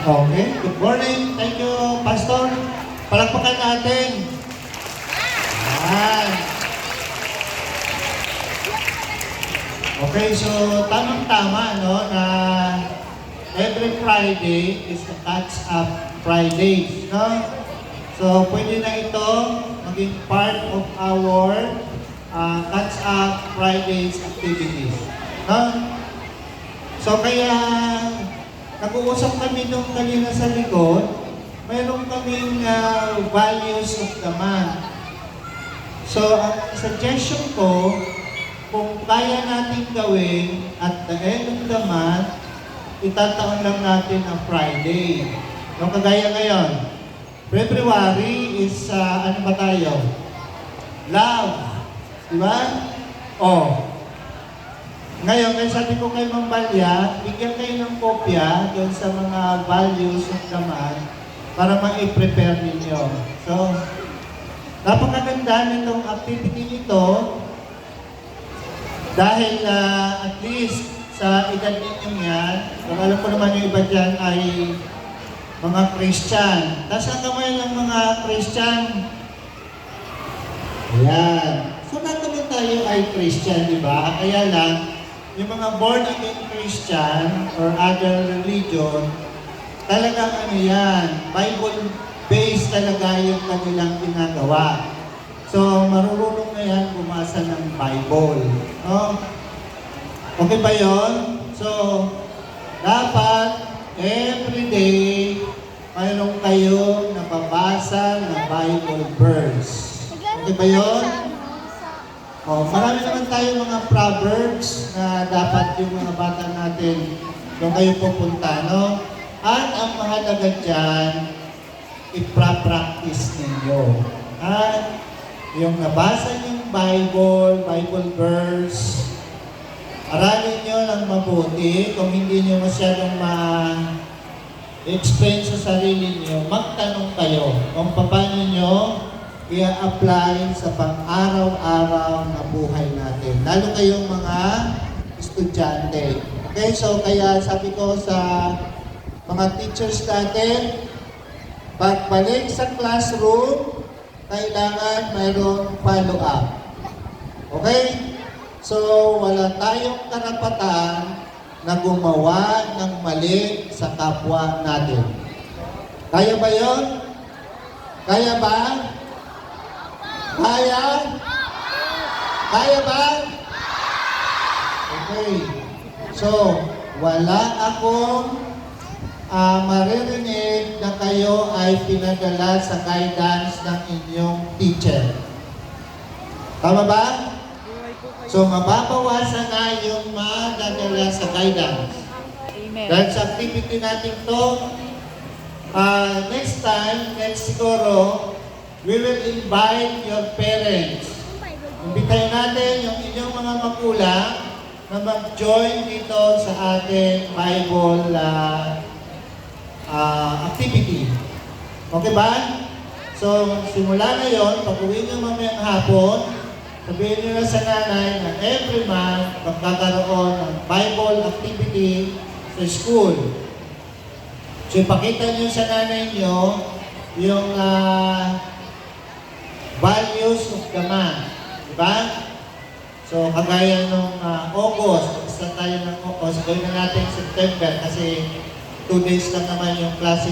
Okay, good morning. Thank you, Pastor. Palakpakan natin. Yan. Okay, so tamang-tama, no, na every Friday is the Catch Up Friday, no? So, pwede na ito maging part of our Catch Up Fridays activities, no? So, kaya nag-uusap kami nung kanina sa likod, mayroon kaming values of the month. So, ang suggestion ko, kung kaya natin gawin at the end of the month, itataon lang natin ang Friday. So, kagaya ngayon, February is, ano ba tayo? Love. Diba? Oh. Ngayon, kaya sabi ko kay Mang Balya, bigyan kayo ng kopya doon sa mga values of the month para ma-prepare ninyo. So, napakaganda nitong activity nito dahil at least sa edad ninyo yan, kung alam ko naman yung iba dyan ay mga Christian. Tapos ang kamay ng mga Christian, ayan. So, naman tayo ay Christian, di ba? Kaya lang, yung mga born-again Christian or other religion, talagang ano yan, Bible-based talaga yung kanilang ginagawa. So, marunong na yan bumasa ng Bible. No? Okay ba yun? So, dapat everyday mayroon kayo nababasa na Bible verse. Okay ba yun? Oh, marami naman tayo mga proverbs na dapat yung mga bata natin doon kayo pupunta, no? At ang mahalaga dyan, ipra-practice ninyo. At yung nabasa yung Bible verse, aralin nyo lang mabuti. Kung hindi nyo masyadong ma-explain sa sarili nyo, magtanong kayo kung paano nyo i-apply sa pang-araw-araw na buhay natin. Lalo kayong mga estudyante. Okay, so kaya sabi ko sa mga teachers natin, pagbalik sa classroom, kailangan mayroong follow-up. Okay? So, wala tayong karapatan na gumawa ng mali sa kapwa natin. Kaya ba yun? Kaya ba? Kaya? Kaya ba? Okay. So, wala akong maririnig na kayo ay pinadala sa guidance ng inyong teacher. Tama ba? So, mababawasan na yung madadala sa guidance. Amen. Dahil sa activity natin to, next time, next siguro, we will invite your parents. Imbitahin natin yung inyong mga magulang na mag-join dito sa ating Bible activity. Okay ba? So, simula na yun, pag-uwi nyo mamayang hapon, sabihin nyo na sa nanay na every month magkakaroon ng Bible activity sa school. So, ipakita nyo sa nanay nyo yung values of the month. Diba? So, kagaya nung August, isa tayo ng August, gawin na natin September kasi 2 days lang naman yung klase